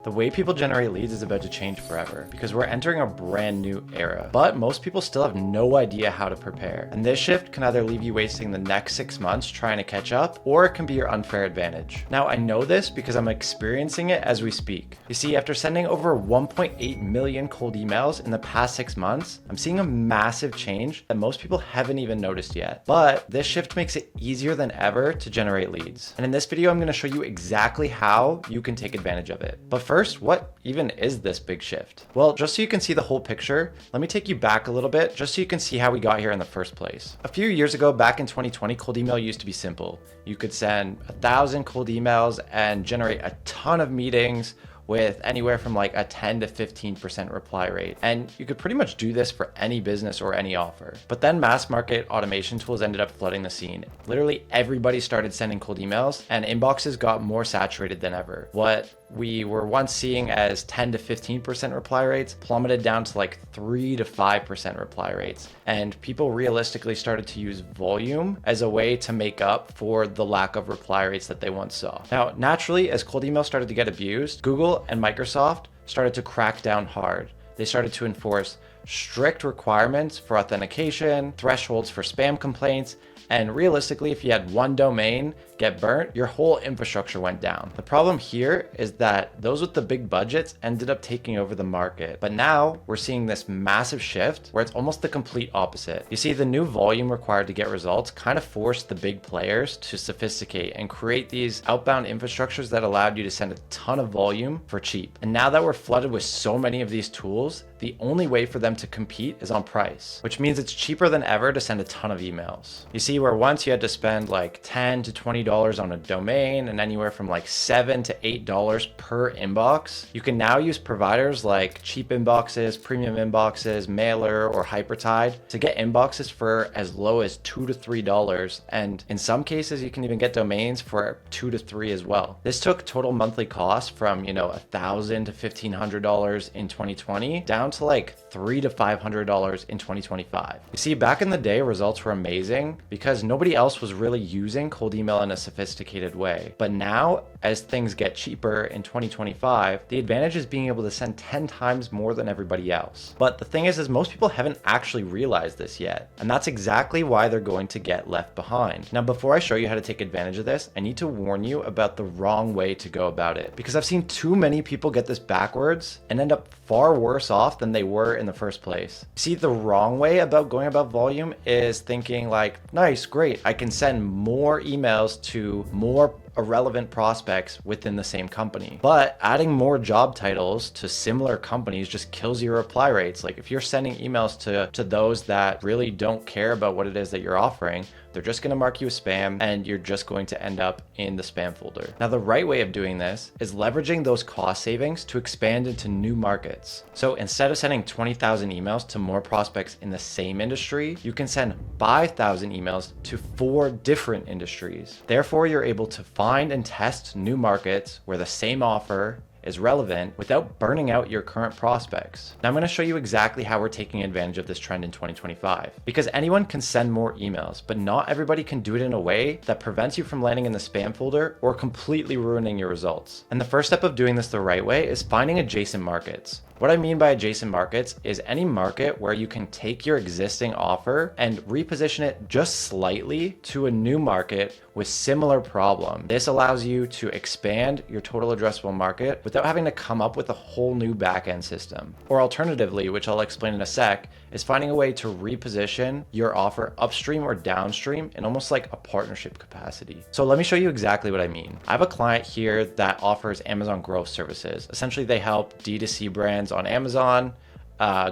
The way people generate leads is about to change forever because we're entering a brand new era, but most people still have no idea how to prepare. And this shift can either leave you wasting the next 6 months trying to catch up, or it can be your unfair advantage. Now, I know this because I'm experiencing it as we speak. You see, after sending over 1.8 million cold emails in the past 6 months, I'm seeing a massive change that most people haven't even noticed yet. But this shift makes it easier than ever to generate leads. And in this video, I'm going to show you exactly how you can take advantage of it. But first, what even is this big shift? Well, just so you can see the whole picture, let me take you back a little bit just so you can see how we got here in the first place. A few years ago, back in 2020, cold email used to be simple. You could send 1,000 cold emails and generate a ton of meetings with anywhere from like a 10 to 15% reply rate. And you could pretty much do this for any business or any offer. But then mass market automation tools ended up flooding the scene. Literally everybody started sending cold emails and inboxes got more saturated than ever. What we were once seeing as 10 to 15% reply rates plummeted down to like 3 to 5% reply rates. And people realistically started to use volume as a way to make up for the lack of reply rates that they once saw. Now, naturally, as cold email started to get abused, Google and Microsoft started to crack down hard. They started to enforce strict requirements for authentication, thresholds for spam complaints, and realistically, if you had one domain get burnt, your whole infrastructure went down. The problem here is that those with the big budgets ended up taking over the market. But now we're seeing this massive shift where it's almost the complete opposite. You see, the new volume required to get results kind of forced the big players to sophisticate and create these outbound infrastructures that allowed you to send a ton of volume for cheap. And now that we're flooded with so many of these tools, the only way for them to compete is on price, which means it's cheaper than ever to send a ton of emails. You see, where once you had to spend like $10 to $20 on a domain and anywhere from like $7 to $8 per inbox, you can now use providers like cheap inboxes, premium inboxes, Mailer, or Hypertide to get inboxes for as low as $2 to $3. And in some cases, you can even get domains for $2 to $3 as well. This took total monthly cost from, $1,000 to $1,500 in 2020 down to like $300 to $500 in 2025. You see, back in the day, results were amazing because nobody else was really using cold email in a sophisticated way. But now, as things get cheaper in 2025, the advantage is being able to send 10 times more than everybody else. But the thing is most people haven't actually realized this yet. And that's exactly why they're going to get left behind. Now, before I show you how to take advantage of this, I need to warn you about the wrong way to go about it, because I've seen too many people get this backwards and end up far worse off than they were in the first place. See, the wrong way about going about volume is thinking like, nice, great, I can send more emails to more irrelevant prospects within the same company. But adding more job titles to similar companies just kills your reply rates. Like if you're sending emails to those that really don't care about what it is that you're offering, they're just going to mark you as spam and you're just going to end up in the spam folder. Now, the right way of doing this is leveraging those cost savings to expand into new markets. So instead of sending 20,000 emails to more prospects in the same industry, you can send 5,000 emails to 4 different industries. Therefore, you're able to find and test new markets where the same offer is relevant without burning out your current prospects. Now I'm going to show you exactly how we're taking advantage of this trend in 2025, because anyone can send more emails, but not everybody can do it in a way that prevents you from landing in the spam folder or completely ruining your results. And the first step of doing this the right way is finding adjacent markets. What I mean by adjacent markets is any market where you can take your existing offer and reposition it just slightly to a new market with similar problem. This allows you to expand your total addressable market without having to come up with a whole new backend system. Or alternatively, which I'll explain in a sec, is finding a way to reposition your offer upstream or downstream in almost like a partnership capacity. So let me show you exactly what I mean. I have a client here that offers Amazon growth services. Essentially, they help D2C brands on Amazon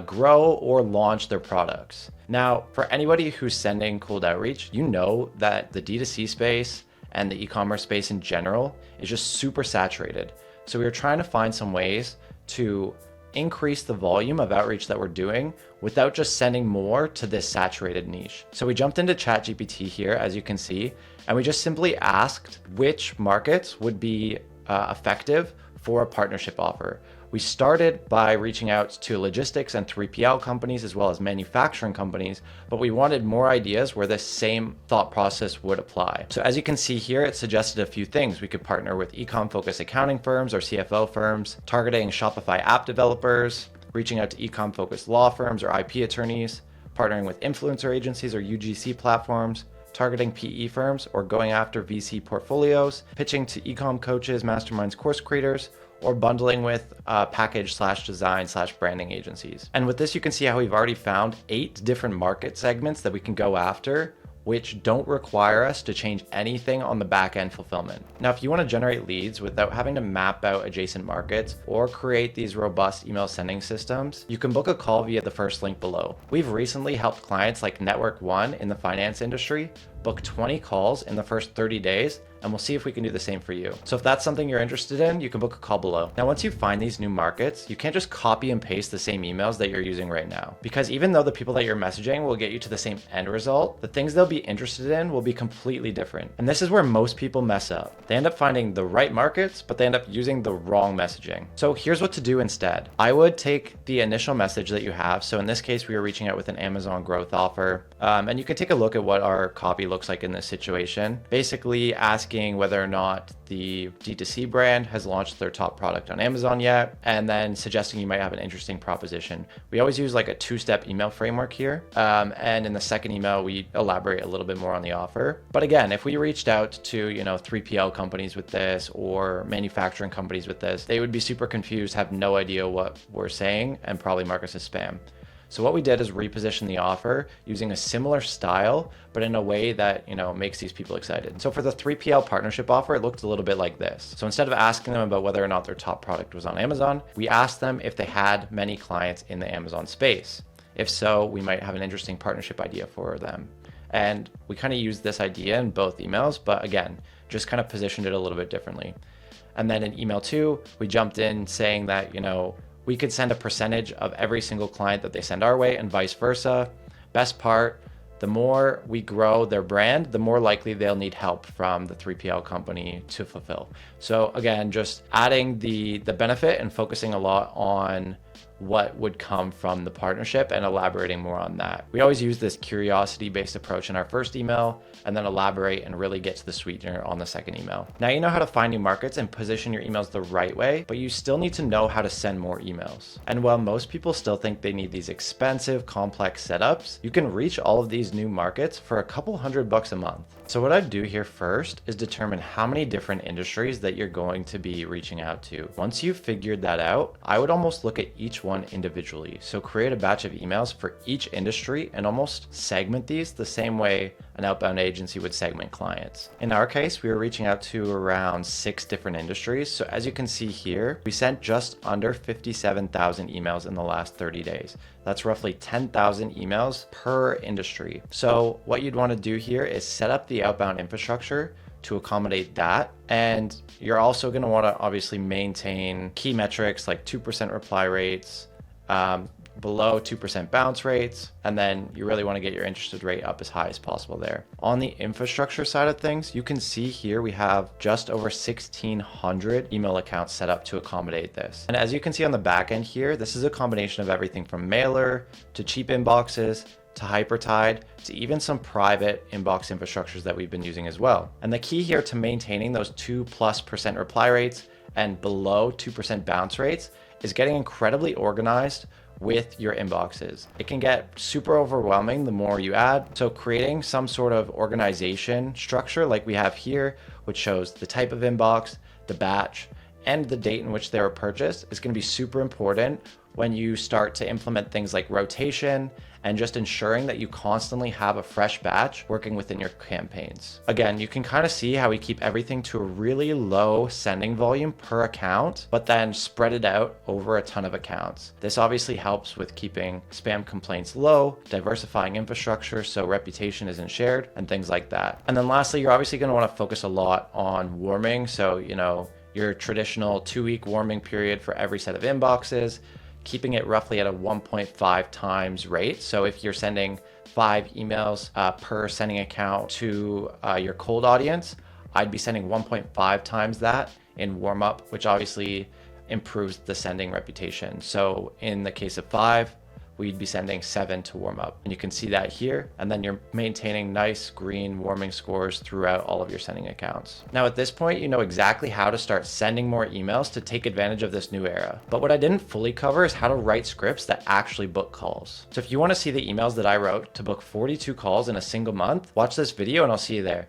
grow or launch their products. Now, for anybody who's sending cold outreach, you know that the D2C space and the e-commerce space in general is just super saturated. So we were trying to find some ways to increase the volume of outreach that we're doing without just sending more to this saturated niche. So we jumped into ChatGPT here, as you can see, and we just simply asked which markets would be effective for a partnership offer. We started by reaching out to logistics and 3PL companies as well as manufacturing companies, but we wanted more ideas where this same thought process would apply. So as you can see here, it suggested a few things. We could partner with e-com focused accounting firms or CFO firms, targeting Shopify app developers, reaching out to e-com focused law firms or IP attorneys, partnering with influencer agencies or UGC platforms, targeting PE firms or going after VC portfolios, pitching to e-com coaches, masterminds, course creators, or bundling with package/design/branding agencies. And with this, you can see how we've already found 8 different market segments that we can go after, which don't require us to change anything on the back end fulfillment. Now, if you want to generate leads without having to map out adjacent markets or create these robust email sending systems, you can book a call via the first link below. We've recently helped clients like Network One in the finance industry book 20 calls in the first 30 days, and we'll see if we can do the same for you. So if that's something you're interested in, you can book a call below. Now, once you find these new markets, you can't just copy and paste the same emails that you're using right now, because even though the people that you're messaging will get you to the same end result, the things they'll be interested in will be completely different. And this is where most people mess up. They end up finding the right markets, but they end up using the wrong messaging. So here's what to do instead. I would take the initial message that you have. So in this case, we were reaching out with an Amazon growth offer. And you can take a look at what our copy looks like in this situation. Basically asking whether or not the D2C brand has launched their top product on Amazon yet, and then suggesting you might have an interesting proposition. We always use like a 2-step email framework here. And in the second email, we elaborate a little bit more on the offer. But again, if we reached out to, 3PL companies with this or manufacturing companies with this, they would be super confused, have no idea what we're saying, and probably mark us as spam. So what we did is reposition the offer using a similar style, but in a way that, makes these people excited. So for the 3PL partnership offer, it looked a little bit like this. So instead of asking them about whether or not their top product was on Amazon, we asked them if they had many clients in the Amazon space. If so, we might have an interesting partnership idea for them. And we kind of used this idea in both emails, but again, just kind of positioned it a little bit differently. And then in email 2, we jumped in saying that, we could send a percentage of every single client that they send our way and vice versa. Best part, the more we grow their brand, the more likely they'll need help from the 3PL company to fulfill. So again, just adding the benefit and focusing a lot on what would come from the partnership and elaborating more on that. We always use this curiosity-based approach in our first email and then elaborate and really get to the sweetener on the second email. Now you know how to find new markets and position your emails the right way, but you still need to know how to send more emails. And while most people still think they need these expensive, complex setups, you can reach all of these new markets for a couple $100 a month. So what I'd do here first is determine how many different industries that you're going to be reaching out to. Once you've figured that out, I would almost look at each one individually. So create a batch of emails for each industry and almost segment these the same way an outbound agency would segment clients. In our case, we were reaching out to around 6 different industries. So as you can see here, we sent just under 57,000 emails in the last 30 days. That's roughly 10,000 emails per industry. So what you'd want to do here is set up the outbound infrastructure to accommodate that. And you're also going to want to obviously maintain key metrics like 2% reply rates, below 2% bounce rates, and then you really want to get your interested rate up as high as possible there. On the infrastructure side of things, you can see here we have just over 1,600 email accounts set up to accommodate this. And as you can see on the back end here, this is a combination of everything from mailer to cheap inboxes to Hypertide, to even some private inbox infrastructures that we've been using as well. And the key here to maintaining those 2+% reply rates and below 2% bounce rates is getting incredibly organized with your inboxes. It can get super overwhelming the more you add. So creating some sort of organization structure like we have here, which shows the type of inbox, the batch, and the date in which they were purchased is going to be super important when you start to implement things like rotation and just ensuring that you constantly have a fresh batch working within your campaigns. Again, you can kind of see how we keep everything to a really low sending volume per account, but then spread it out over a ton of accounts. This obviously helps with keeping spam complaints low, diversifying infrastructure so reputation isn't shared, and things like that. And then lastly, you're obviously going to want to focus a lot on warming. So, your traditional 2-week warming period for every set of inboxes, keeping it roughly at a 1.5 times rate. So if you're sending 5 emails per sending account to your cold audience, I'd be sending 1.5 times that in warm up, which obviously improves the sending reputation. So in the case of 5, we'd be sending 7 to warm up. And you can see that here. And then you're maintaining nice green warming scores throughout all of your sending accounts. Now at this point, you know exactly how to start sending more emails to take advantage of this new era. But what I didn't fully cover is how to write scripts that actually book calls. So if you want to see the emails that I wrote to book 42 calls in a single month, watch this video and I'll see you there.